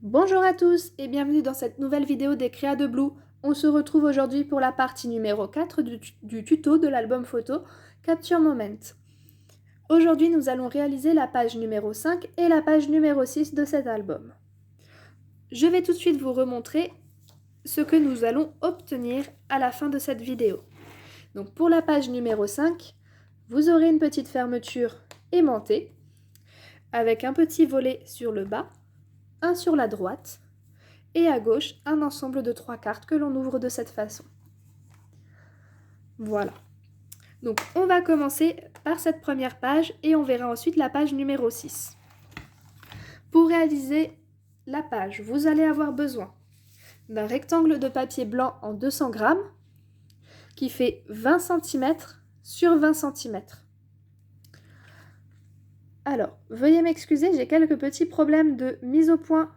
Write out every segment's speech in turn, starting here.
Bonjour à tous et bienvenue dans cette nouvelle vidéo des Créas de Blue. On se retrouve aujourd'hui pour la partie numéro 4 du tuto de l'album photo Capture Moment. Aujourd'hui, nous allons réaliser la page numéro 5 et la page numéro 6 de cet album. Je vais tout de suite vous remontrer ce que nous allons obtenir à la fin de cette vidéo. Donc pour la page numéro 5, vous aurez une petite fermeture aimantée avec un petit volet sur le bas, un sur la droite, et à gauche, un ensemble de 3 cartes que l'on ouvre de cette façon. Voilà. Donc on va commencer par cette première page et on verra ensuite la page numéro 6. Pour réaliser la page, vous allez avoir besoin d'un rectangle de papier blanc en 200 grammes qui fait 20 cm sur 20 cm. Alors, veuillez m'excuser, j'ai quelques petits problèmes de mise au point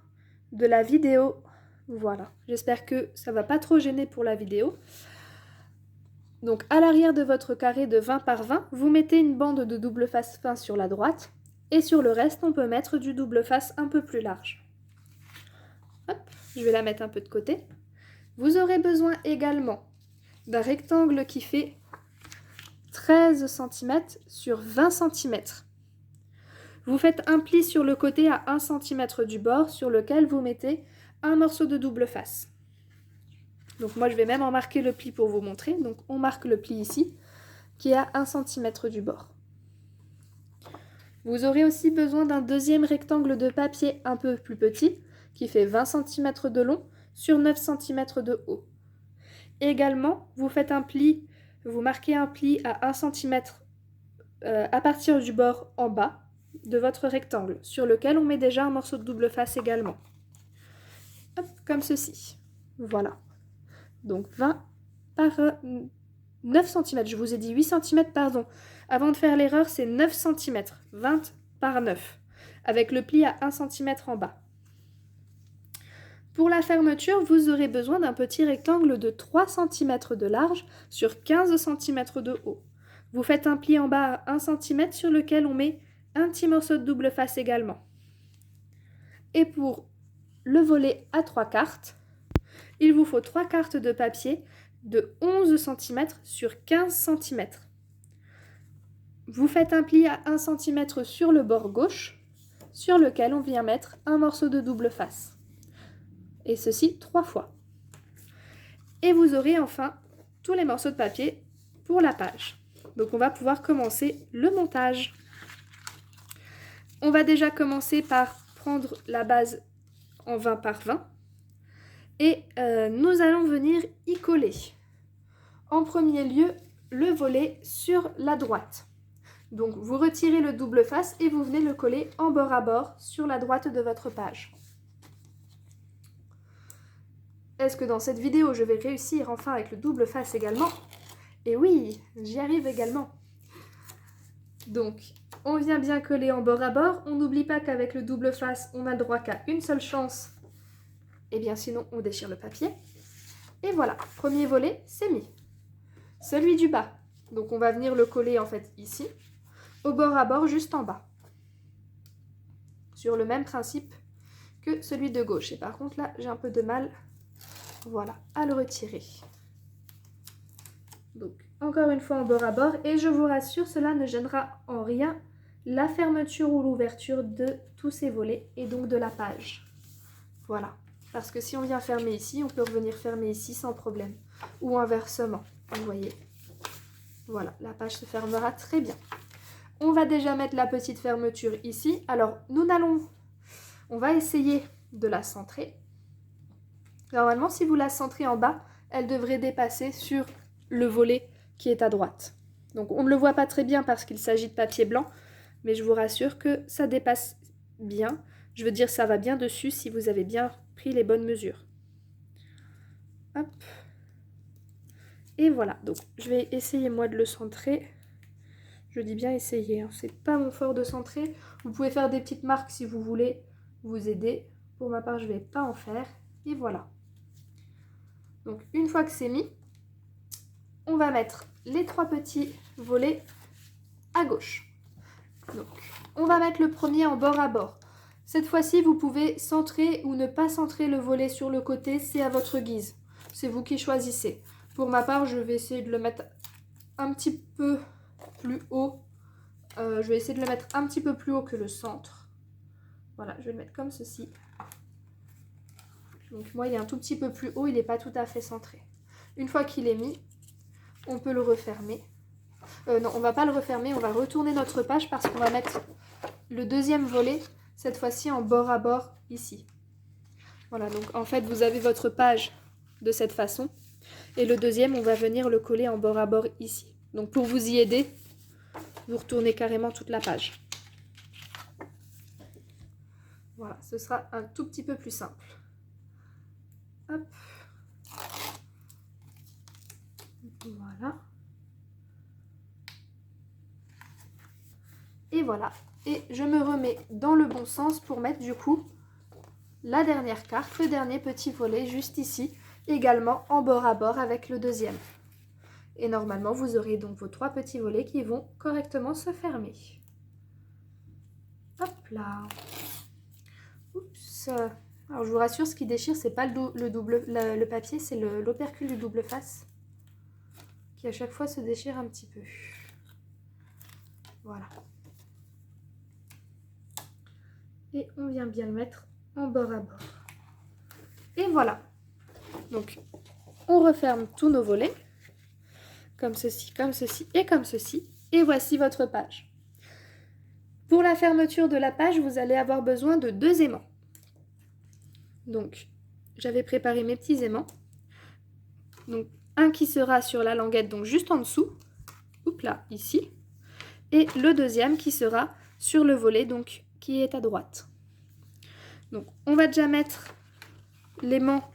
de la vidéo. Voilà, j'espère que ça ne va pas trop gêner pour la vidéo. Donc à l'arrière de votre carré de 20 par 20, vous mettez une bande de double face fin sur la droite et sur le reste, on peut mettre du double face un peu plus large. Hop, je vais la mettre un peu de côté. Vous aurez besoin également d'un rectangle qui fait 13 cm sur 20 cm. Vous faites un pli sur le côté à 1 cm du bord sur lequel vous mettez un morceau de double face. Donc moi je vais même en marquer le pli pour vous montrer. Donc on marque le pli ici qui est à 1 cm du bord. Vous aurez aussi besoin d'un deuxième rectangle de papier un peu plus petit qui fait 20 cm de long sur 9 cm de haut. Également, vous faites un pli, vous marquez un pli à 1 cm à partir du bord en bas de votre rectangle sur lequel on met déjà un morceau de double face également. Hop, comme ceci. Voilà. Donc 20 par 9 cm, je vous ai dit 8 cm, pardon. Avant de faire l'erreur, c'est 9 cm, 20 par 9, avec le pli à 1 cm en bas. Pour la fermeture, vous aurez besoin d'un petit rectangle de 3 cm de large sur 15 cm de haut. Vous faites un pli en bas à 1 cm sur lequel on met un petit morceau de double face également. Et pour le volet à 3 cartes, il vous faut 3 cartes de papier de 11 cm sur 15 cm. Vous faites un pli à 1 cm sur le bord gauche, sur lequel on vient mettre un morceau de double face. Et ceci 3 fois. Et vous aurez enfin tous les morceaux de papier pour la page. Donc on va pouvoir commencer le montage. On va déjà commencer par prendre la base en 20 par 20 et nous allons venir y coller. En premier lieu, le volet sur la droite. Donc vous retirez le double face et vous venez le coller en bord à bord sur la droite de votre page. Est-ce que dans cette vidéo, je vais réussir enfin avec le double face également? Et oui, j'y arrive également. Donc, on vient bien coller en bord à bord. On n'oublie pas qu'avec le double face, on n'a le droit qu'à une seule chance. Et bien sinon, on déchire le papier. Et voilà, premier volet, c'est mis. Celui du bas. Donc, on va venir le coller en fait ici, au bord à bord, juste en bas. Sur le même principe que celui de gauche. Et par contre, là, j'ai un peu de mal, voilà, à le retirer. Donc, encore une fois en bord à bord, et je vous rassure, cela ne gênera en rien la fermeture ou l'ouverture de tous ces volets et donc de la page. Voilà, parce que si on vient fermer ici, on peut revenir fermer ici sans problème, ou inversement, vous voyez. Voilà, la page se fermera très bien. On va déjà mettre la petite fermeture ici. Alors, on va essayer de la centrer. Normalement, si vous la centrez en bas, elle devrait dépasser sur le volet qui est à droite. Donc on ne le voit pas très bien parce qu'il s'agit de papier blanc, mais je vous rassure que ça dépasse bien. Je veux dire, ça va bien dessus si vous avez bien pris les bonnes mesures. Hop. Et voilà, donc je vais essayer moi de le centrer. Je dis bien essayer, hein. C'est pas mon fort de centrer. Vous pouvez faire des petites marques si vous voulez vous aider. Pour ma part, je ne vais pas en faire. Et voilà. Donc une fois que c'est mis, on va mettre les 3 petits volets à gauche. Donc, on va mettre le premier en bord à bord. Cette fois-ci, vous pouvez centrer ou ne pas centrer le volet sur le côté, c'est à votre guise. C'est vous qui choisissez. Pour ma part, je vais essayer de le mettre un petit peu plus haut. Je vais essayer de le mettre un petit peu plus haut que le centre. Voilà, je vais le mettre comme ceci. Donc moi, il est un tout petit peu plus haut, il n'est pas tout à fait centré. Une fois qu'il est mis, on peut le refermer. Non, on ne va pas le refermer, on va retourner notre page parce qu'on va mettre le deuxième volet, cette fois-ci en bord à bord, ici. Voilà, donc en fait, vous avez votre page de cette façon. Et le deuxième, on va venir le coller en bord à bord ici. Donc pour vous y aider, vous retournez carrément toute la page. Voilà, ce sera un tout petit peu plus simple. Hop. Voilà. Et voilà. Et je me remets dans le bon sens pour mettre du coup la dernière carte, le dernier petit volet juste ici, également en bord à bord avec le deuxième. Et normalement, vous aurez donc vos 3 petits volets qui vont correctement se fermer. Hop là. Oups. Alors je vous rassure, ce qui déchire, c'est pas le papier, c'est l'opercule du double face qui à chaque fois se déchire un petit peu. Voilà. Et on vient bien le mettre en bord à bord. Et voilà. Donc, on referme tous nos volets, comme ceci et comme ceci. Et voici votre page. Pour la fermeture de la page, vous allez avoir besoin de 2 aimants. Donc, j'avais préparé mes petits aimants. Donc, un qui sera sur la languette, donc juste en dessous. Oups là, ici. Et le deuxième qui sera sur le volet, donc qui est à droite. Donc, on va déjà mettre l'aimant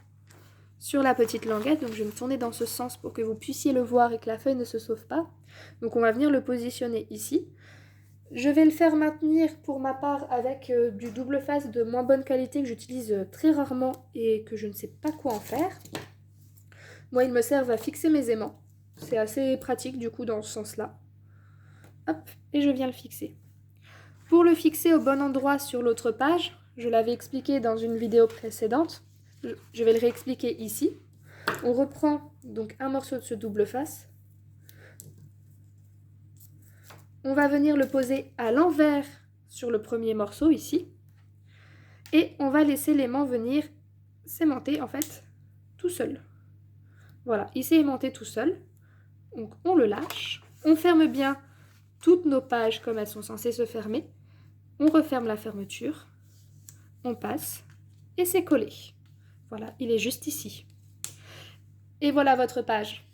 sur la petite languette. Donc, je vais me tourner dans ce sens pour que vous puissiez le voir et que la feuille ne se sauve pas. Donc, on va venir le positionner ici. Je vais le faire maintenir pour ma part avec du double face de moins bonne qualité que j'utilise très rarement et que je ne sais pas quoi en faire. Moi, ils me servent à fixer mes aimants. C'est assez pratique du coup dans ce sens-là. Hop, et je viens le fixer. Pour le fixer au bon endroit sur l'autre page, je l'avais expliqué dans une vidéo précédente, je vais le réexpliquer ici. On reprend donc un morceau de ce double face. On va venir le poser à l'envers sur le premier morceau ici. Et on va laisser l'aimant venir s'aimanter en fait tout seul. Voilà, il s'est aimanté tout seul. Donc on le lâche. On ferme bien toutes nos pages comme elles sont censées se fermer. On referme la fermeture. On passe et c'est collé. Voilà, il est juste ici. Et voilà votre page.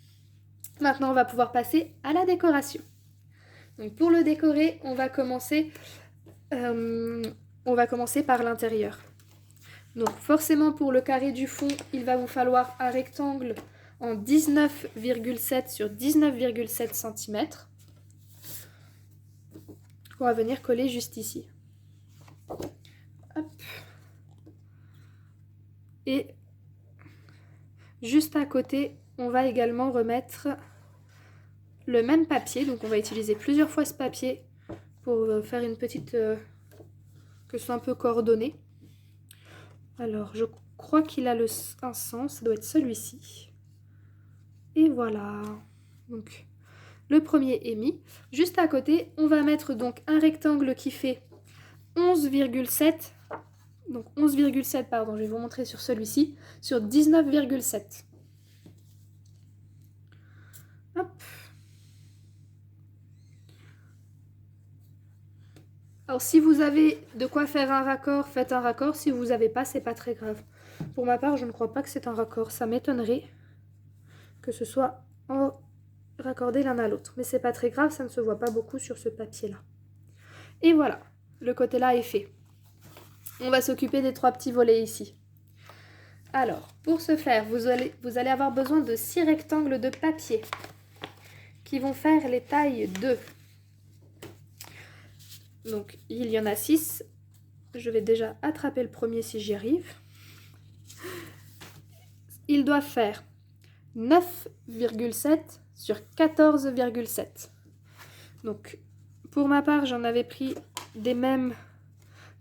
Maintenant, on va pouvoir passer à la décoration. Donc pour le décorer, on va commencer par l'intérieur. Donc forcément pour le carré du fond, il va vous falloir un rectangle en 19,7 sur 19,7 cm. On va venir coller juste ici. Hop. Et juste à côté, on va également remettre le même papier. Donc on va utiliser plusieurs fois ce papier pour faire une petite... que ce soit un peu coordonné. Alors, je crois qu'il a un sens, ça doit être celui-ci. Et voilà. Donc, le premier est mis. Juste à côté, on va mettre donc un rectangle qui fait 11,7. Donc 11,7, pardon, je vais vous montrer sur celui-ci, sur 19,7. Hop. Alors si vous avez de quoi faire un raccord, faites un raccord. Si vous n'avez pas, c'est pas très grave. Pour ma part, je ne crois pas que c'est un raccord. Ça m'étonnerait que ce soit raccordé l'un à l'autre. Mais c'est pas très grave, ça ne se voit pas beaucoup sur ce papier-là. Et voilà, le côté-là est fait. On va s'occuper des 3 petits volets ici. Alors, pour ce faire, vous allez avoir besoin de 6 rectangles de papier qui vont faire les tailles de... Donc, il y en a 6. Je vais déjà attraper le premier si j'y arrive. Il doit faire 9,7 sur 14,7. Donc, pour ma part, j'en avais pris des mêmes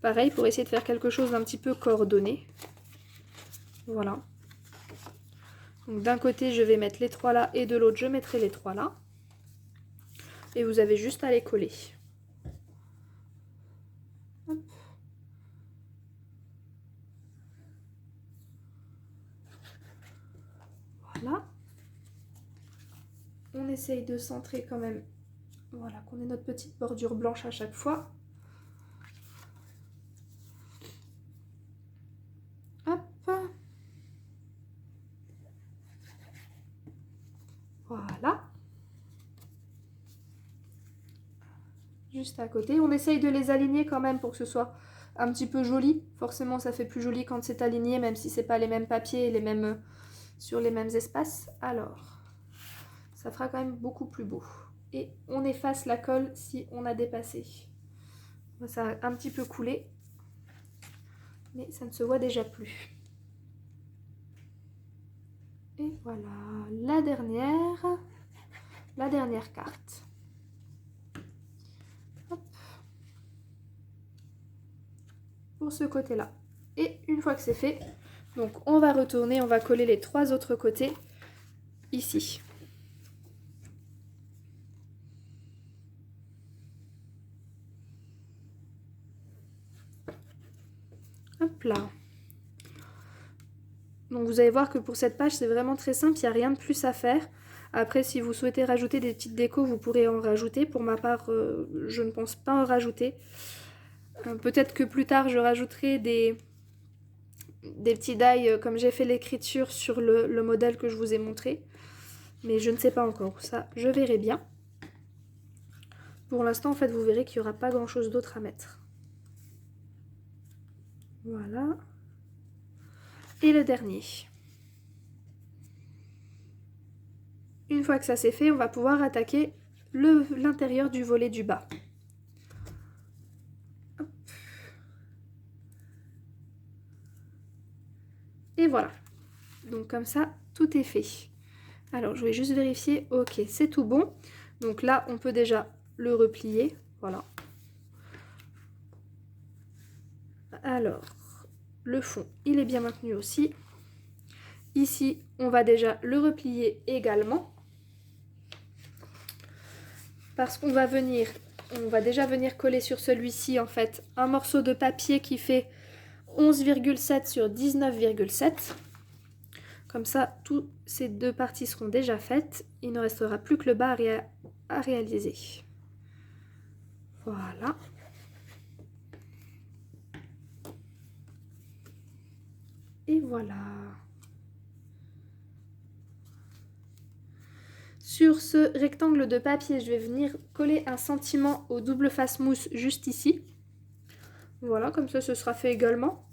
Pareil, pour essayer de faire quelque chose d'un petit peu coordonné. Voilà. Donc d'un côté, je vais mettre les 3 là et de l'autre, je mettrai les 3 là. Et vous avez juste à les coller. Hop. Voilà. On essaye de centrer quand même. Voilà, qu'on ait notre petite bordure blanche à chaque fois. Hop. Voilà. Juste à côté. On essaye de les aligner quand même pour que ce soit un petit peu joli. Forcément, ça fait plus joli quand c'est aligné, même si c'est pas les mêmes papiers et les mêmes sur les mêmes espaces. Alors, ça fera quand même beaucoup plus beau. Et on efface la colle si on a dépassé. Ça a un petit peu coulé, mais ça ne se voit déjà plus. Et voilà, la dernière carte. Hop. Pour ce côté-là. Et une fois que c'est fait, donc on va retourner, on va coller les 3 autres côtés ici. Hop là. Donc vous allez voir que pour cette page, c'est vraiment très simple, il n'y a rien de plus à faire. Après, si vous souhaitez rajouter des petites décos, vous pourrez en rajouter. Pour ma part, je ne pense pas en rajouter. Peut-être que plus tard, je rajouterai des petits die comme j'ai fait l'écriture sur le modèle que je vous ai montré. Mais je ne sais pas encore. Ça, je verrai bien. Pour l'instant, en fait, vous verrez qu'il n'y aura pas grand-chose d'autre à mettre. Voilà. Et le dernier. Une fois que ça c'est fait, on va pouvoir attaquer l'intérieur du volet du bas. Hop. Et voilà. Donc comme ça, tout est fait. Alors, je vais juste vérifier. Ok, c'est tout bon. Donc là, on peut déjà le replier. Voilà. Alors, le fond, il est bien maintenu aussi. Ici, on va déjà le replier également. Parce qu'on va déjà venir coller sur celui-ci, en fait, un morceau de papier qui fait 11,7 sur 19,7. Comme ça, toutes ces 2 parties seront déjà faites. Il ne restera plus que le bas à réaliser. Voilà. Et voilà. Sur ce rectangle de papier, je vais venir coller un sentiment au double face mousse juste ici. Voilà, comme ça, ce sera fait également.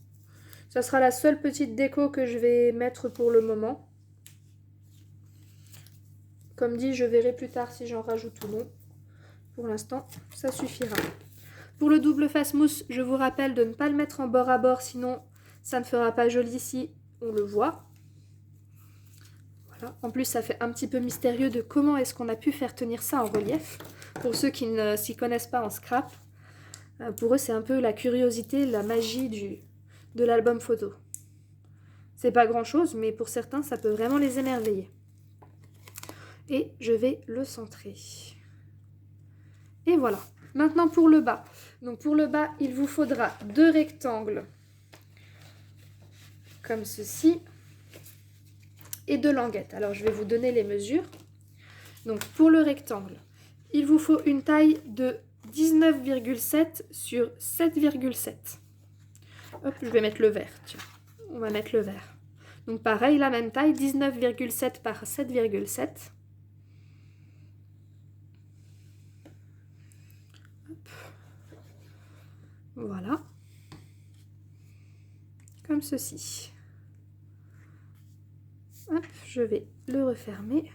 Ça sera la seule petite déco que je vais mettre pour le moment. Comme dit, je verrai plus tard si j'en rajoute ou non. Pour l'instant, ça suffira. Pour le double face mousse, je vous rappelle de ne pas le mettre en bord à bord, sinon ça ne fera pas joli si on le voit. Voilà. En plus, ça fait un petit peu mystérieux de comment est-ce qu'on a pu faire tenir ça en relief. Pour ceux qui ne s'y connaissent pas en scrap, pour eux, c'est un peu la curiosité, la magie de l'album photo. C'est pas grand-chose, mais pour certains, ça peut vraiment les émerveiller. Et je vais le centrer. Et voilà. Maintenant pour le bas. Donc pour le bas, il vous faudra 2 rectangles comme ceci et 2 languettes. Alors je vais vous donner les mesures. Donc pour le rectangle, il vous faut une taille de 19,7 sur 7,7. Hop, je vais mettre le vert. Tiens, on va mettre le vert. Donc pareil, la même taille, 19,7 par 7,7. Voilà. Comme ceci. Hop, je vais le refermer.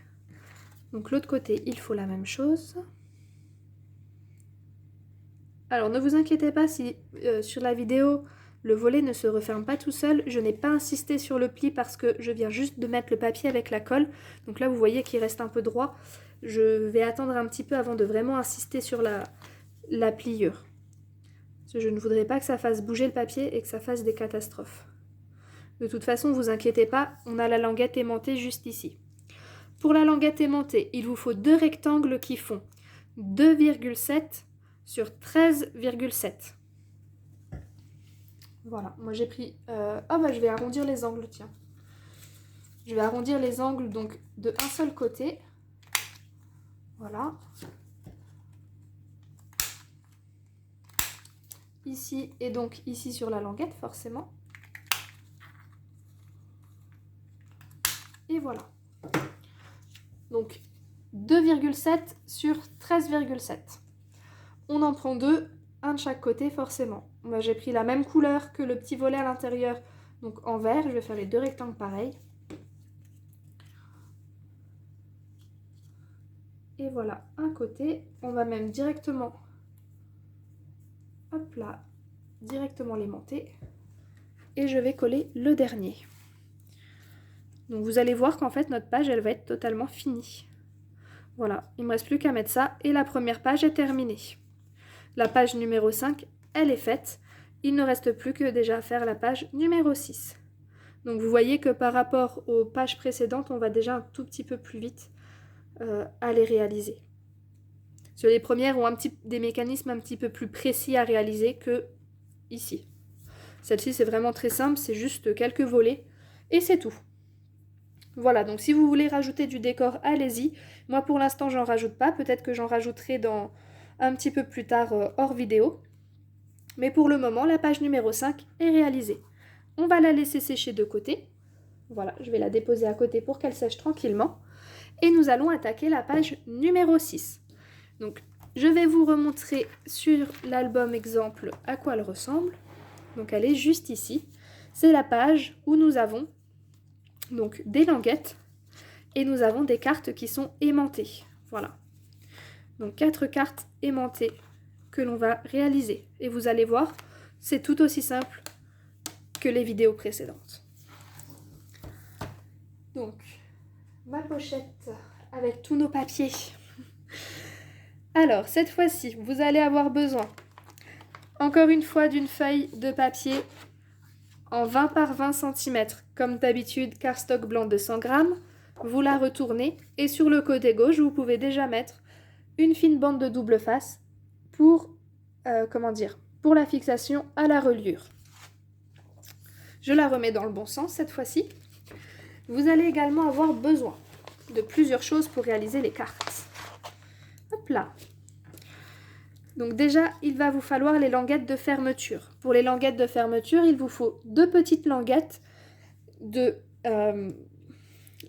Donc l'autre côté, il faut la même chose. Alors ne vous inquiétez pas si sur la vidéo, le volet ne se referme pas tout seul. Je n'ai pas insisté sur le pli parce que je viens juste de mettre le papier avec la colle. Donc là, vous voyez qu'il reste un peu droit. Je vais attendre un petit peu avant de vraiment insister sur la pliure. Parce que je ne voudrais pas que ça fasse bouger le papier et que ça fasse des catastrophes. De toute façon, ne vous inquiétez pas, on a la languette aimantée juste ici. Pour la languette aimantée, il vous faut deux rectangles qui font 2,7 sur 13,7. Voilà, moi j'ai pris... je vais arrondir les angles, tiens. Je vais arrondir les angles donc de un seul côté. Voilà. Ici et donc ici sur la languette, forcément. Et voilà. Donc 2,7 sur 13,7. On en prend deux, un de chaque côté forcément. Moi j'ai pris la même couleur que le petit volet à l'intérieur, donc en vert. Je vais faire les deux rectangles pareils. Et voilà, un côté. On va même directement, hop là, directement l'aimanter. Et je vais coller le dernier. Donc vous allez voir qu'en fait notre page elle va être totalement finie. Voilà, il ne me reste plus qu'à mettre ça et la première page est terminée. La page numéro 5, elle est faite. Il ne reste plus que déjà à faire la page numéro 6. Donc vous voyez que par rapport aux pages précédentes, on va déjà un tout petit peu plus vite à les réaliser. Parce que les premières ont des mécanismes un petit peu plus précis à réaliser que ici. Celle-ci c'est vraiment très simple, c'est juste quelques volets et c'est tout. Voilà, donc si vous voulez rajouter du décor, allez-y. Moi pour l'instant j'en rajoute pas, peut-être que j'en rajouterai un petit peu plus tard hors vidéo. Mais pour le moment, la page numéro 5 est réalisée. On va la laisser sécher de côté. Voilà, je vais la déposer à côté pour qu'elle sèche tranquillement. Et nous allons attaquer la page numéro 6. Donc je vais vous remontrer sur l'album exemple à quoi elle ressemble. Donc elle est juste ici. C'est la page où nous avons donc des languettes et nous avons des cartes qui sont aimantées. Voilà. Donc 4 cartes aimantées que l'on va réaliser. Et vous allez voir, c'est tout aussi simple que les vidéos précédentes. Donc, ma pochette avec tous nos papiers. Alors, cette fois-ci, vous allez avoir besoin, encore une fois, d'une feuille de papier en 20 par 20 cm, comme d'habitude, cardstock blanc de 100 grammes. Vous la retournez et sur le côté gauche, vous pouvez déjà mettre une fine bande de double face pour, pour la fixation à la reliure. Je la remets dans le bon sens cette fois-ci. Vous allez également avoir besoin de plusieurs choses pour réaliser les cartes. Hop là. Donc déjà, il va vous falloir les languettes de fermeture. Pour les languettes de fermeture, il vous faut deux petites languettes de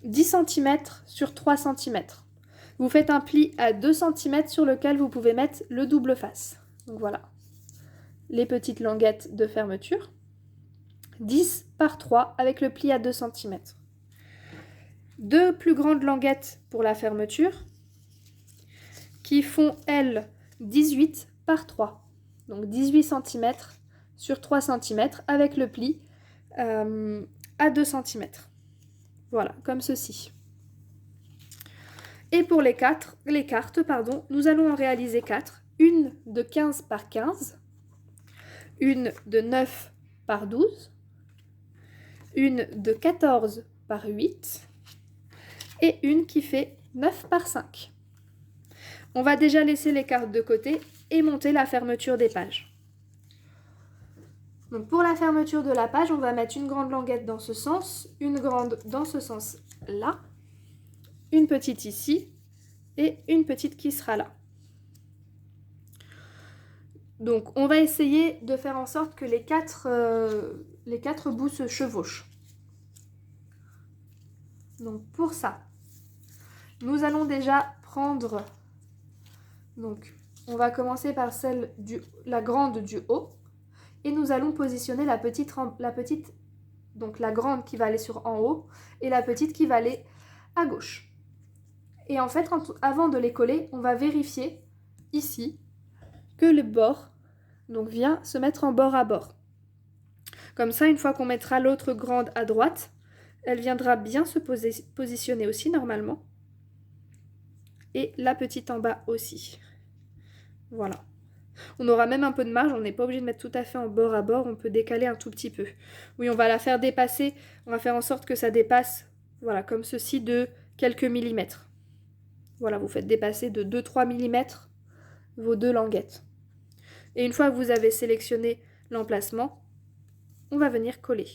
10 cm sur 3 cm. Vous faites un pli à 2 cm sur lequel vous pouvez mettre le double face. Donc voilà, les petites languettes de fermeture. 10 par 3 avec le pli à 2 cm. Deux plus grandes languettes pour la fermeture qui font, elles, 18 par 3. Donc 18 cm sur 3 cm avec le pli à 2 cm. Voilà, comme ceci. Et pour les cartes, nous allons en réaliser 4. Une de 15 par 15, une de 9 par 12, une de 14 par 8 et une qui fait 9 par 5. On va déjà laisser les cartes de côté et monter la fermeture des pages. Donc pour la fermeture de la page, on va mettre une grande languette dans ce sens, une grande dans ce sens-là, une petite ici et une petite qui sera là. Donc on va essayer de faire en sorte que les quatre bouts se chevauchent. Donc pour ça, nous allons déjà prendre, donc on va commencer par la grande du haut et nous allons positionner la grande qui va aller sur en haut et la petite qui va aller à gauche. Et en fait, avant de les coller, on va vérifier ici que le bord vient se mettre en bord à bord. Comme ça, une fois qu'on mettra l'autre grande à droite, elle viendra bien se positionner aussi normalement. Et la petite en bas aussi. Voilà. On aura même un peu de marge, on n'est pas obligé de mettre tout à fait en bord à bord, on peut décaler un tout petit peu. Oui, on va la faire dépasser, on va faire en sorte que ça dépasse, voilà, comme ceci, de quelques millimètres. Voilà, vous faites dépasser de 2-3 millimètres vos deux languettes. Et une fois que vous avez sélectionné l'emplacement, on va venir coller.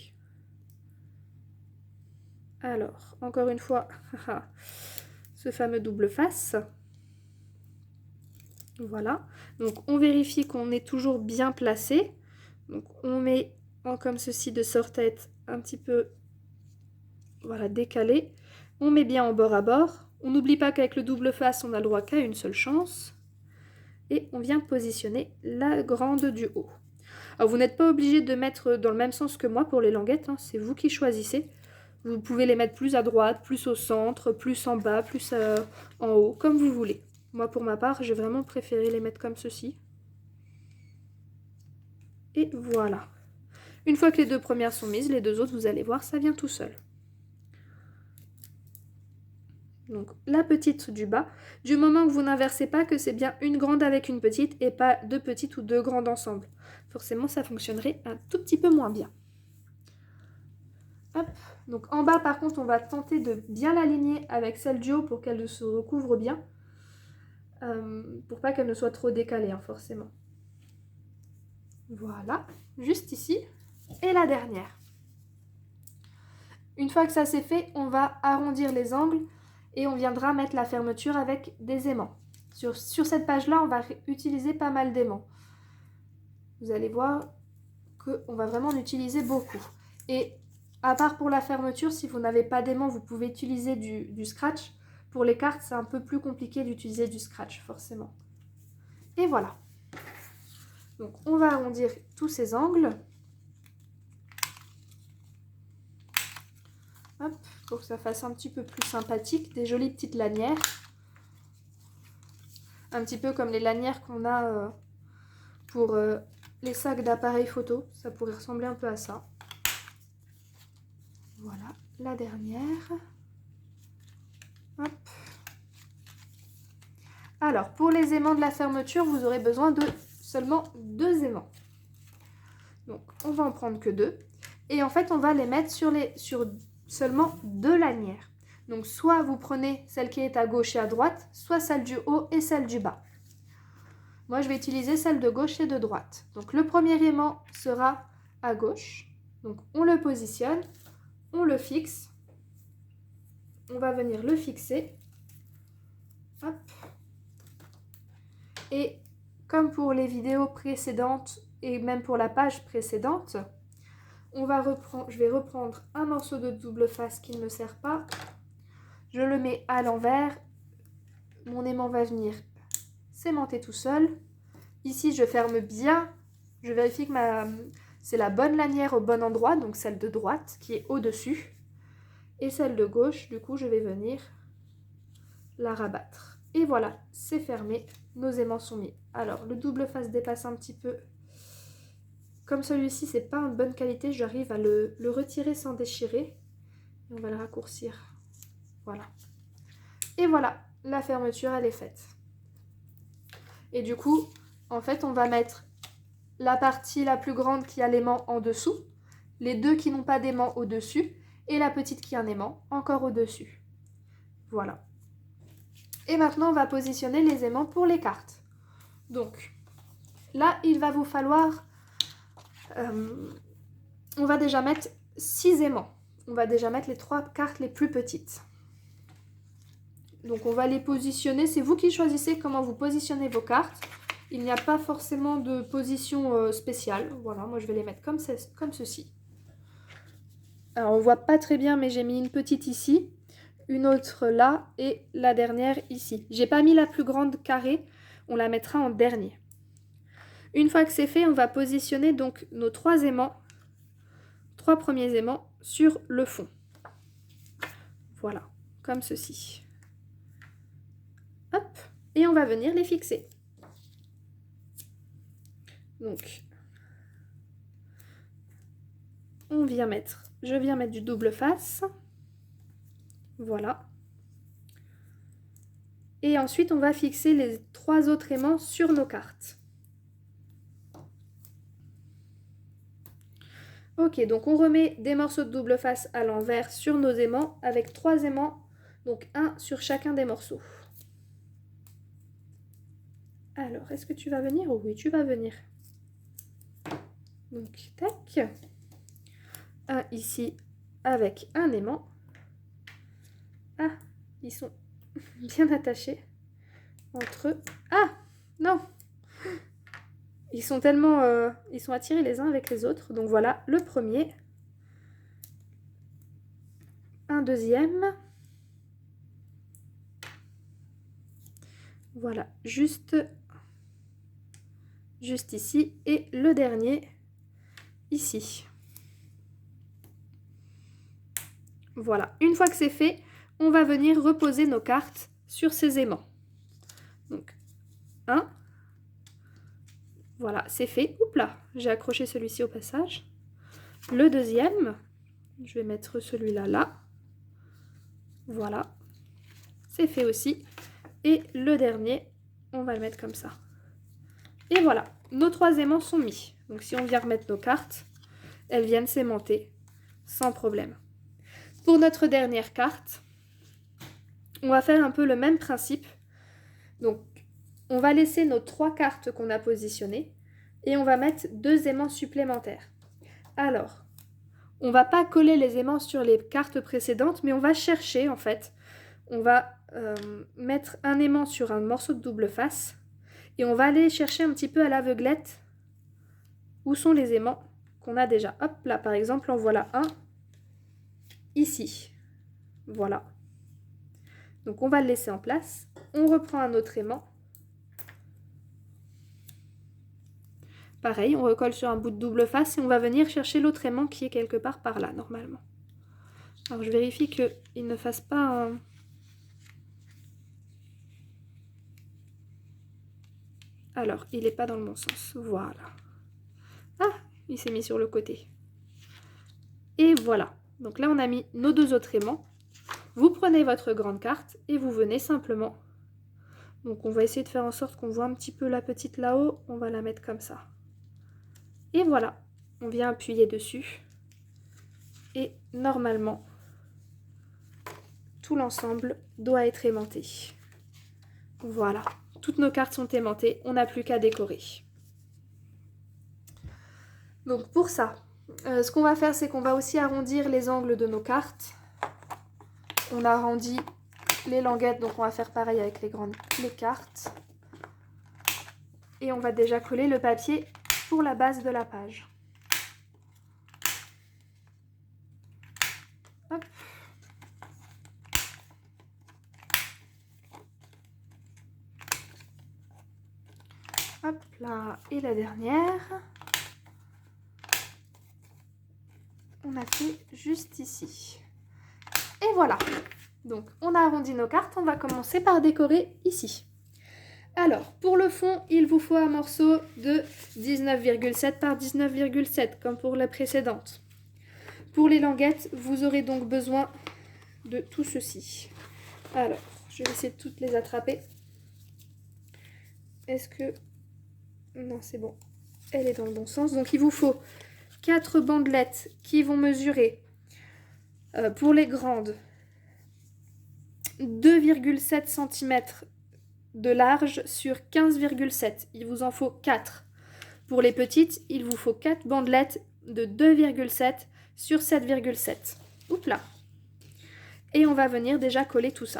Alors, encore une fois, ce fameux double face. Voilà, donc on vérifie qu'on est toujours bien placé. Donc on met comme ceci de sorte à être un petit peu, voilà, décalé. On met bien en bord à bord. On n'oublie pas qu'avec le double face, on n'a le droit qu'à une seule chance. Et on vient positionner la grande du haut. Alors vous n'êtes pas obligé de mettre dans le même sens que moi pour les languettes, hein, c'est vous qui choisissez. Vous pouvez les mettre plus à droite, plus au centre, plus en bas, plus en haut, comme vous voulez. Moi pour ma part, j'ai vraiment préféré les mettre comme ceci. Et voilà. Une fois que les deux premières sont mises, les deux autres, vous allez voir, ça vient tout seul. Donc la petite du bas, du moment que vous n'inversez pas, que c'est bien une grande avec une petite et pas deux petites ou deux grandes ensemble. Forcément, ça fonctionnerait un tout petit peu moins bien. Hop. Donc en bas, par contre, on va tenter de bien l'aligner avec celle du haut pour qu'elle se recouvre bien. Pour pas qu'elle ne soit trop décalée, hein, forcément. Voilà, juste ici. Et la dernière. Une fois que ça c'est fait, on va arrondir les angles et on viendra mettre la fermeture avec des aimants. Sur cette page-là, on va utiliser pas mal d'aimants. Vous allez voir qu'on va vraiment en utiliser beaucoup. Et à part pour la fermeture, si vous n'avez pas d'aimants, vous pouvez utiliser du scratch. Pour les cartes, c'est un peu plus compliqué d'utiliser du scratch, forcément. Et voilà. Donc, on va arrondir tous ces angles. Hop, pour que ça fasse un petit peu plus sympathique. Des jolies petites lanières. Un petit peu comme les lanières qu'on a pour les sacs d'appareils photo. Ça pourrait ressembler un peu à ça. Voilà, la dernière. Hop. Alors, pour les aimants de la fermeture, vous aurez besoin de seulement 2 aimants. Donc, on va en prendre que 2. Et en fait, on va les mettre sur seulement 2 lanières. Donc, soit vous prenez celle qui est à gauche et à droite, soit celle du haut et celle du bas. Moi, je vais utiliser celle de gauche et de droite. Donc, le premier aimant sera à gauche. Donc, on le positionne, on le fixe. On va venir le fixer. Hop. Et comme pour les vidéos précédentes et même pour la page précédente, je vais reprendre un morceau de double face qui ne me sert pas. Je le mets à l'envers. Mon aimant va venir s'aimanter tout seul. Ici, je ferme bien. Je vérifie que c'est la bonne lanière au bon endroit, donc celle de droite qui est au-dessus. Et celle de gauche, du coup, je vais venir la rabattre. Et voilà, c'est fermé. Nos aimants sont mis. Alors, le double face dépasse un petit peu. Comme celui-ci, c'est pas en bonne qualité, j'arrive à le retirer sans déchirer. Et on va le raccourcir. Voilà. Et voilà, la fermeture, elle est faite. Et du coup, en fait, on va mettre la partie la plus grande qui a l'aimant en dessous, les deux qui n'ont pas d'aimant au-dessus, et la petite qui a un aimant encore au-dessus. Voilà. Et maintenant, on va positionner les aimants pour les cartes. Donc, là, il va vous falloir... on va déjà mettre 6 aimants. On va déjà mettre les 3 cartes les plus petites. Donc, on va les positionner. C'est vous qui choisissez comment vous positionnez vos cartes. Il n'y a pas forcément de position spéciale. Voilà, moi, je vais les mettre comme ceci. Alors, on ne voit pas très bien, mais j'ai mis une petite ici, une autre là et la dernière ici. J'ai pas mis la plus grande carrée, on la mettra en dernier. Une fois que c'est fait, on va positionner donc nos 3 aimants, 3 premiers aimants sur le fond. Voilà, comme ceci. Hop, et on va venir les fixer. Donc, je viens mettre du double face. Voilà. Et ensuite, on va fixer les 3 autres aimants sur nos cartes. Ok, donc on remet des morceaux de double face à l'envers sur nos aimants avec 3 aimants, donc un sur chacun des morceaux. Alors, est-ce que tu vas venir? Oh oui, tu vas venir. Donc, tac. Un ici avec un aimant. Ah, ils sont bien attachés entre eux. Ah, non! Ils sont tellement... ils sont attirés les uns avec les autres. Donc voilà, le premier. Un deuxième. Voilà, juste ici. Et le dernier, ici. Voilà, une fois que c'est fait, on va venir reposer nos cartes sur ces aimants. Donc, un. Voilà, c'est fait. Oups là, j'ai accroché celui-ci au passage. Le deuxième, je vais mettre celui-là là. Voilà, c'est fait aussi. Et le dernier, on va le mettre comme ça. Et voilà, nos 3 aimants sont mis. Donc si on vient remettre nos cartes, elles viennent s'aimanter sans problème. Pour notre dernière carte, on va faire un peu le même principe. Donc on va laisser nos 3 cartes qu'on a positionnées et on va mettre 2 aimants supplémentaires. Alors, on va pas coller les aimants sur les cartes précédentes, mais on va chercher en fait. On va mettre un aimant sur un morceau de double face et on va aller chercher un petit peu à l'aveuglette où sont les aimants qu'on a déjà. Hop là, par exemple, en voilà un ici. Voilà. Donc on va le laisser en place. On reprend un autre aimant. Pareil, on recolle sur un bout de double face et on va venir chercher l'autre aimant qui est quelque part par là, normalement. Alors je vérifie qu'il ne fasse pas un... Alors, il n'est pas dans le bon sens. Voilà. Ah, il s'est mis sur le côté. Et voilà. Donc là, on a mis nos 2 autres aimants. Vous prenez votre grande carte et vous venez simplement. Donc on va essayer de faire en sorte qu'on voit un petit peu la petite là-haut. On va la mettre comme ça. Et voilà. On vient appuyer dessus. Et normalement, tout l'ensemble doit être aimanté. Voilà. Toutes nos cartes sont aimantées. On n'a plus qu'à décorer. Donc pour ça, ce qu'on va faire, c'est qu'on va aussi arrondir les angles de nos cartes. On arrondit les languettes, donc on va faire pareil avec les cartes. Et on va déjà coller le papier pour la base de la page. Hop. Hop là, et la dernière. On a fait juste ici. Et voilà. Donc on a arrondi nos cartes, on va commencer par décorer ici. Alors, pour le fond, il vous faut un morceau de 19,7 par 19,7, comme pour la précédente. Pour les languettes, vous aurez donc besoin de tout ceci. Alors, je vais essayer de toutes les attraper. Est-ce que... Non, c'est bon. Elle est dans le bon sens. Donc, il vous faut 4 bandelettes qui vont mesurer, pour les grandes, 2,7 cm de large sur 15,7. Il vous en faut 4. Pour les petites, il vous faut 4 bandelettes de 2,7 sur 7,7. Oups là. Et on va venir déjà coller tout ça.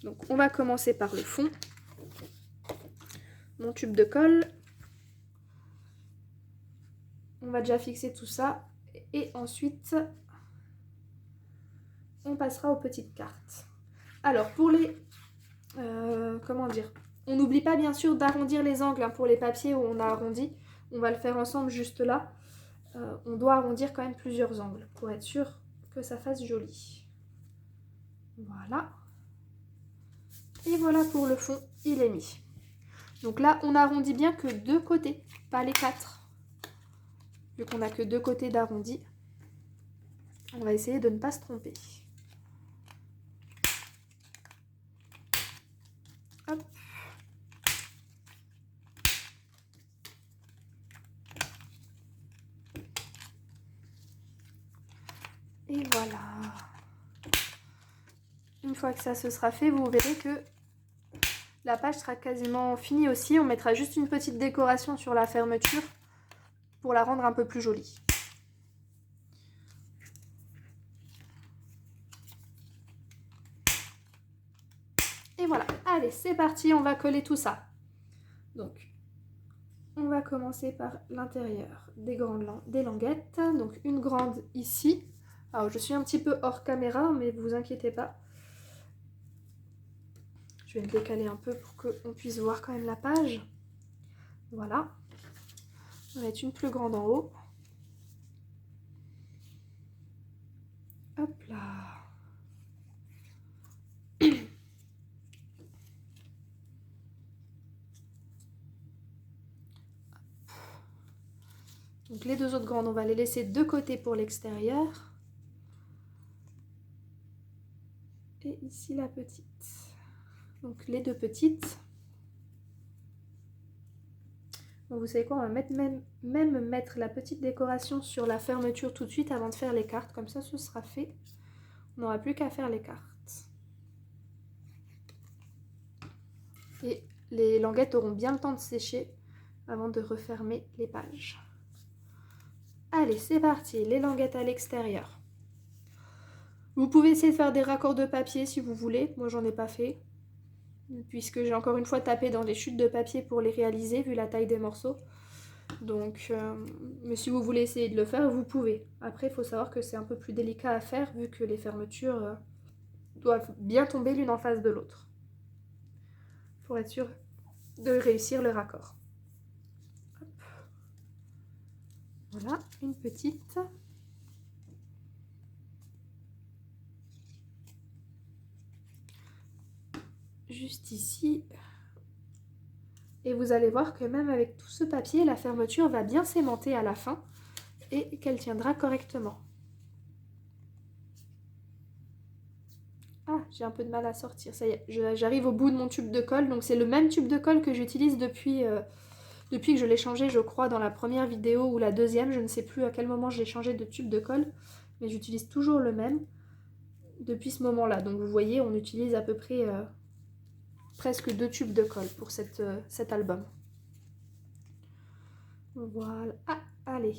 Donc on va commencer par le fond. Mon tube de colle. On va déjà fixer tout ça. Et ensuite, on passera aux petites cartes. Alors pour les... comment dire, on n'oublie pas bien sûr d'arrondir les angles, hein, pour les papiers où on a arrondi. On va le faire ensemble juste là. On doit arrondir quand même plusieurs angles pour être sûr que ça fasse joli. Voilà. Et voilà pour le fond, il est mis. Donc là, on arrondit bien que 2 côtés, pas les 4. Vu qu'on n'a que 2 côtés d'arrondi, on va essayer de ne pas se tromper. Hop. Et voilà. Une fois que ça se sera fait, vous verrez que la page sera quasiment finie aussi. On mettra juste une petite décoration sur la fermeture pour la rendre un peu plus jolie. Et voilà, allez, c'est parti, on va coller tout ça. Donc, on va commencer par l'intérieur des languettes. Donc, une grande ici. Alors, je suis un petit peu hors caméra, mais vous inquiétez pas. Je vais me décaler un peu pour qu'on puisse voir quand même la page. Voilà. On va mettre une plus grande en haut. Hop là. Donc les deux autres grandes, on va les laisser de côté pour l'extérieur. Et ici la petite. Donc les deux petites. Donc vous savez quoi, on va même mettre la petite décoration sur la fermeture tout de suite avant de faire les cartes. Comme ça, ce sera fait. On n'aura plus qu'à faire les cartes. Et les languettes auront bien le temps de sécher avant de refermer les pages. Allez, c'est parti, les languettes à l'extérieur. Vous pouvez essayer de faire des raccords de papier si vous voulez. Moi, j'en ai pas fait, puisque j'ai encore une fois tapé dans les chutes de papier pour les réaliser, vu la taille des morceaux. Donc, mais si vous voulez essayer de le faire, vous pouvez. Après, il faut savoir que c'est un peu plus délicat à faire, vu que les fermetures doivent bien tomber l'une en face de l'autre, pour être sûr de réussir le raccord. Hop. Voilà, une petite. Juste ici. Et vous allez voir que même avec tout ce papier, la fermeture va bien s'aimanter à la fin et qu'elle tiendra correctement. Ah, j'ai un peu de mal à sortir, ça y est, j'arrive au bout de mon tube de colle. Donc c'est le même tube de colle que j'utilise depuis que je l'ai changé, je crois, dans la première vidéo ou la deuxième. Je ne sais plus à quel moment j'ai changé de tube de colle, mais j'utilise toujours le même depuis ce moment-là. Donc vous voyez, on utilise à peu près presque 2 tubes de colle pour cet album. Voilà, ah, allez,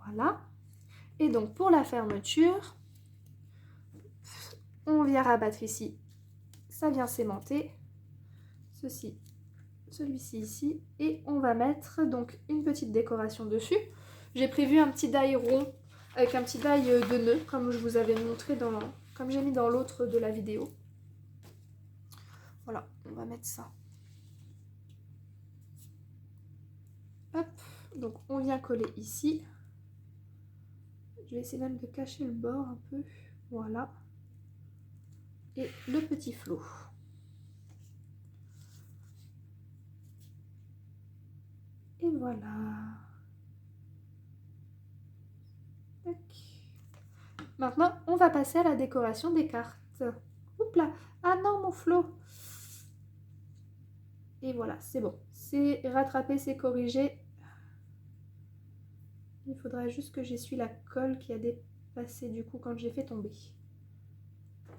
voilà. Et donc pour la fermeture, on vient rabattre ici, ça vient s'aimanter, celui-ci ici, et on va mettre donc une petite décoration dessus. J'ai prévu un petit die rond avec un petit die de nœud, comme je vous avais montré comme j'ai mis dans l'autre de la vidéo. Voilà, on va mettre ça. Hop, donc on vient coller ici. Je vais essayer même de cacher le bord un peu, voilà. Et le petit flot. Et voilà. Tac. Maintenant, on va passer à la décoration des cartes. Oups là. Ah non, mon flot. Et voilà, c'est bon. C'est rattrapé, c'est corrigé. Il faudra juste que j'essuie la colle qui a dépassé du coup quand j'ai fait tomber.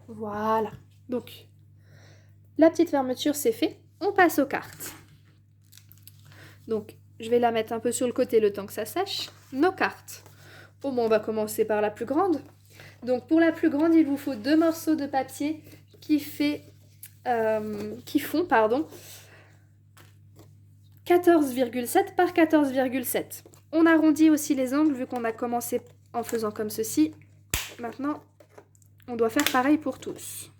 Voilà. Donc, la petite fermeture, c'est fait. On passe aux cartes. Donc, je vais la mettre un peu sur le côté le temps que ça sèche. Nos cartes. Au moins, on va commencer par la plus grande. Donc, pour la plus grande, il vous faut 2 morceaux de papier qui font 14,7 par 14,7. On arrondit aussi les angles vu qu'on a commencé en faisant comme ceci. Maintenant, on doit faire pareil pour tous.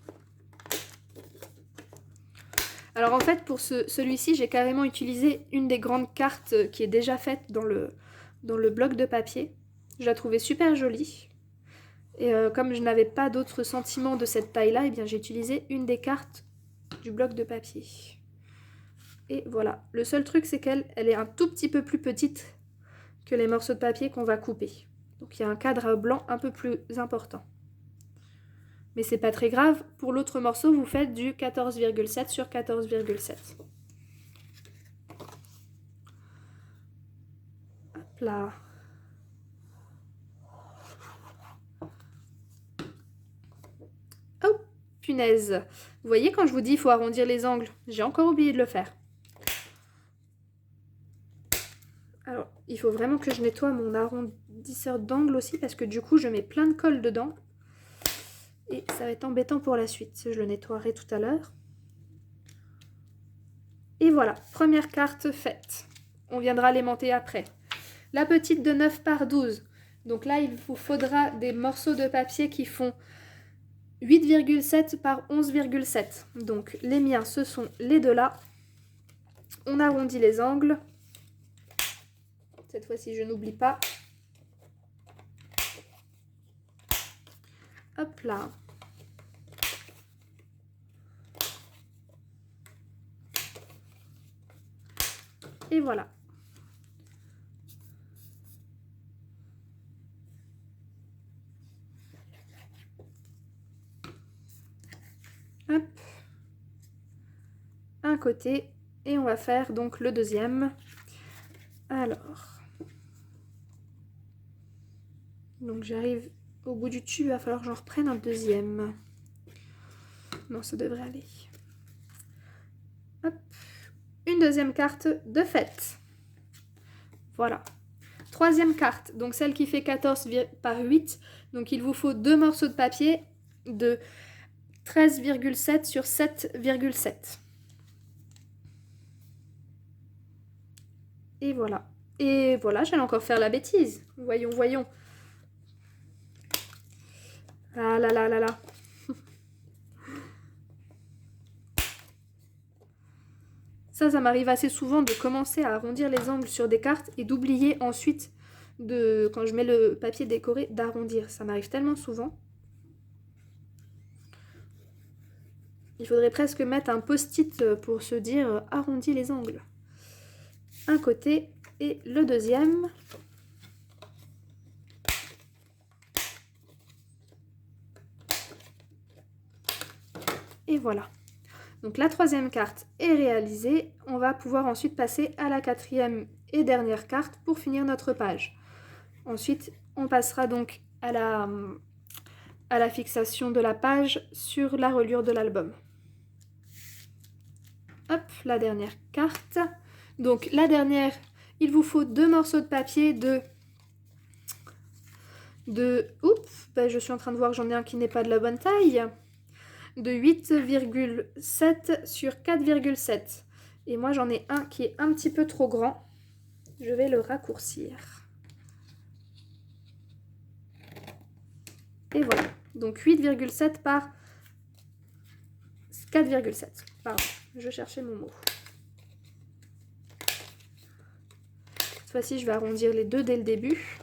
Alors en fait, pour celui-ci, j'ai carrément utilisé une des grandes cartes qui est déjà faite dans le bloc de papier. Je la trouvais super jolie. Et comme je n'avais pas d'autres sentiments de cette taille-là, eh bien j'ai utilisé une des cartes du bloc de papier. Et voilà. Le seul truc, c'est qu'elle est un tout petit peu plus petite que les morceaux de papier qu'on va couper. Donc il y a un cadre blanc un peu plus important. Mais c'est pas très grave. Pour l'autre morceau, vous faites du 14,7 sur 14,7. Hop là. punaise. Vous voyez quand je vous dis il faut arrondir les angles, j'ai encore oublié de le faire. Alors, il faut vraiment que je nettoie mon arrondisseur d'angle aussi parce que du coup, je mets plein de colle dedans. Et ça va être embêtant pour la suite. Je le nettoierai tout à l'heure. Et voilà, première carte faite. On viendra l'aimanter après. La petite de 9 par 12. Donc là, il vous faudra des morceaux de papier qui font 8,7 par 11,7. Donc les miens, ce sont les deux là. On arrondit les angles. Cette fois-ci, je n'oublie pas. Hop là. Et voilà. Hop. Un côté. Et on va faire donc le deuxième. Alors. Donc j'arrive au bout du tube, il va falloir que j'en reprenne un deuxième. Non, ça devrait aller. Hop. Une deuxième carte de fête. Voilà. Troisième carte, donc celle qui fait 14 par 8. Donc il vous faut deux morceaux de papier de 13,7 sur 7,7. Et voilà. Et voilà, j'allais encore faire la bêtise. Voyons, voyons. Ah là là là là. Ça m'arrive assez souvent de commencer à arrondir les angles sur des cartes et d'oublier ensuite, quand je mets le papier décoré, d'arrondir. Ça m'arrive tellement souvent. Il faudrait presque mettre un post-it pour se dire arrondis les angles. Un côté et le deuxième. Et voilà. Donc la troisième carte est réalisée. On va pouvoir ensuite passer à la quatrième et dernière carte pour finir notre page. Ensuite, on passera donc à la fixation de la page sur la reliure de l'album. Hop, la dernière carte. Donc la dernière, il vous faut deux morceaux de papier oups, ben, je suis en train de voir que j'en ai un qui n'est pas de la bonne taille. De 8,7 sur 4,7. Et moi j'en ai un qui est un petit peu trop grand. Je vais le raccourcir. Et voilà. Donc 8,7 par 4,7. Pardon, je cherchais mon mot. Cette fois-ci, je vais arrondir les deux dès le début.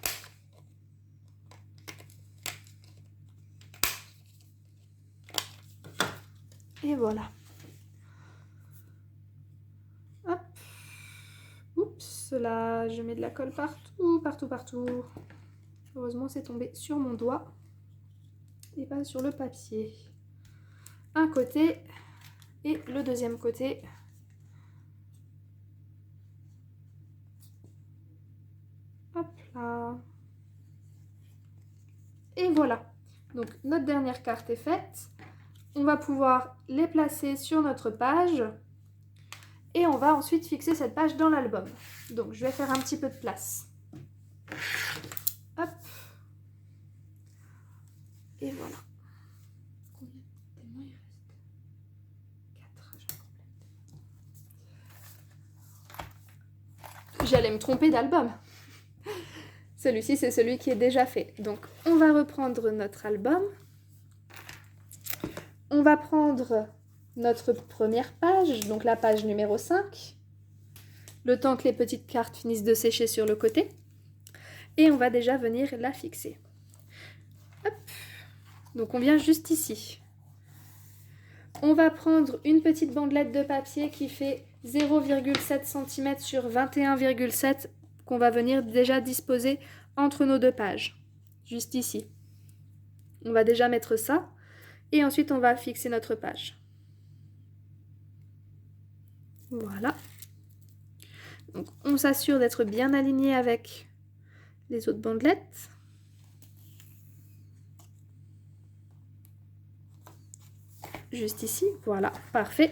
Et voilà. Hop. Oups, là, je mets de la colle partout, partout, partout. Heureusement, c'est tombé sur mon doigt et pas sur le papier. Un côté et le deuxième côté. Hop là. Et voilà. Donc, notre dernière carte est faite. On va pouvoir les placer sur notre page et on va ensuite fixer cette page dans l'album. Donc je vais faire un petit peu de place. Hop. Et voilà. Combien d'éléments il reste? 4. J'allais me tromper d'album. Celui-ci, c'est celui qui est déjà fait. Donc on va reprendre notre album. On va prendre notre première page, donc la page numéro 5, le temps que les petites cartes finissent de sécher sur le côté, et on va déjà venir la fixer. Hop. Donc on vient juste ici. On va prendre une petite bandelette de papier qui fait 0,7 cm sur 21,7 qu'on va venir déjà disposer entre nos deux pages, juste ici. On va déjà mettre ça. Et ensuite, on va fixer notre page. Voilà. Donc, on s'assure d'être bien aligné avec les autres bandelettes. juste ici, voilà, parfait.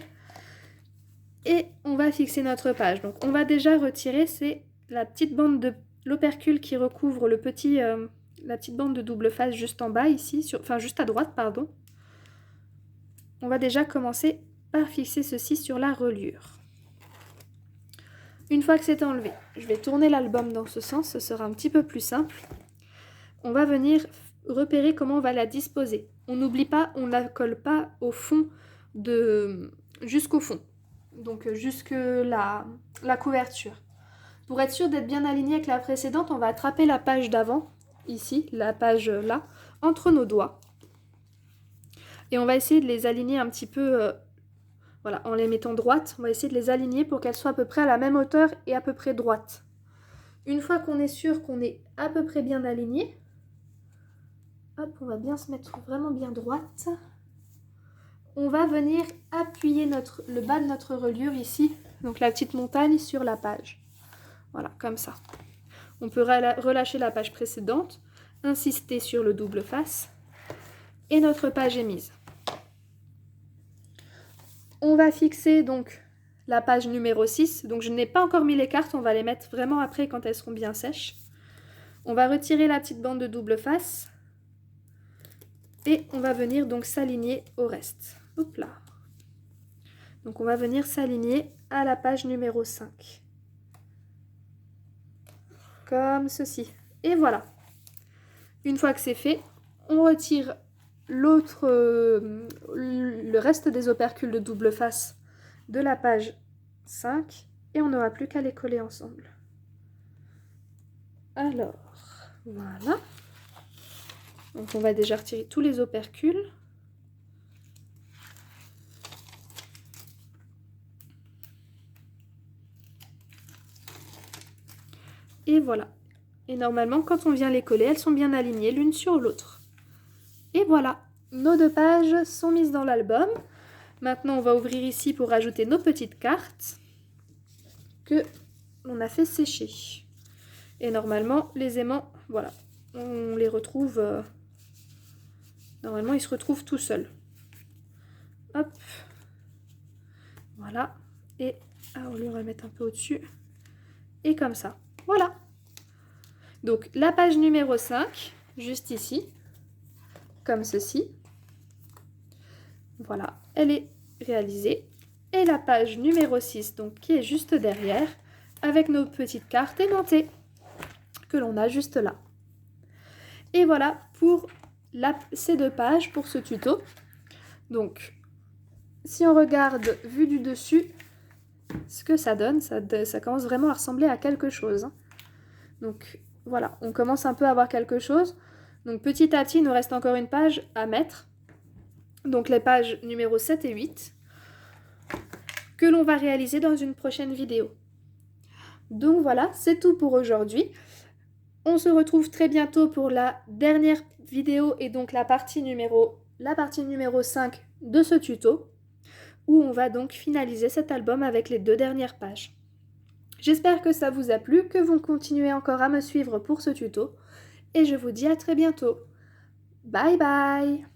Et on va fixer notre page. Donc on va déjà retirer, c'est la petite bande de l'opercule qui recouvre la petite bande de double face juste en bas ici, enfin juste à droite, pardon. On va déjà commencer par fixer ceci sur la reliure. Une fois que c'est enlevé, je vais tourner l'album dans ce sens, ce sera un petit peu plus simple. On va venir repérer comment on va la disposer. On n'oublie pas, on ne la colle pas au fond, jusqu'au fond, donc jusque la couverture. Pour être sûr d'être bien aligné avec la précédente, on va attraper la page d'avant, ici, la page là, entre nos doigts. Et on va essayer de les aligner un petit peu, voilà, en les mettant droites. On va essayer de les aligner pour qu'elles soient à peu près à la même hauteur et à peu près droites. Une fois qu'on est sûr qu'on est à peu près bien aligné, hop, on va bien se mettre vraiment bien droite. On va venir appuyer le bas de notre reliure ici, donc la petite montagne sur la page. Voilà, comme ça. On peut relâcher la page précédente, insister sur le double face et notre page est mise. On va fixer donc la page numéro 6. Donc je n'ai pas encore mis les cartes, on va les mettre vraiment après quand elles seront bien sèches. On va retirer la petite bande de double face et on va venir donc s'aligner au reste. Hop là. Donc on va venir s'aligner à la page numéro 5. Comme ceci. Et voilà. Une fois que c'est fait, on retire le reste des opercules de double face de la page 5 et on n'aura plus qu'à les coller ensemble. Alors, voilà. Donc on va déjà retirer tous les opercules. Et voilà. Et normalement, quand on vient les coller, elles sont bien alignées l'une sur l'autre. Et voilà, nos deux pages sont mises dans l'album. Maintenant, on va ouvrir ici pour rajouter nos petites cartes que l'on a fait sécher. Et normalement, les aimants, voilà, on les retrouve... normalement, ils se retrouvent tout seuls. Hop. Voilà. Et on va mettre un peu au-dessus. Et comme ça. Voilà. Donc, la page numéro 5, juste ici, comme ceci. Voilà, elle est réalisée. Et la page numéro 6, donc, qui est juste derrière, avec nos petites cartes aimantées, que l'on a juste là. Et voilà pour ces deux pages, pour ce tuto. Donc, si on regarde vu du dessus, ce que ça donne, ça commence vraiment à ressembler à quelque chose. Donc, voilà, on commence un peu à avoir quelque chose. Donc petit à petit, il nous reste encore une page à mettre. Donc les pages numéro 7 et 8 que l'on va réaliser dans une prochaine vidéo. Donc voilà, c'est tout pour aujourd'hui. On se retrouve très bientôt pour la dernière vidéo et donc la partie numéro 5 de ce tuto où on va donc finaliser cet album avec les 2 dernières pages. J'espère que ça vous a plu, que vous continuez encore à me suivre pour ce tuto et je vous dis à très bientôt. Bye bye!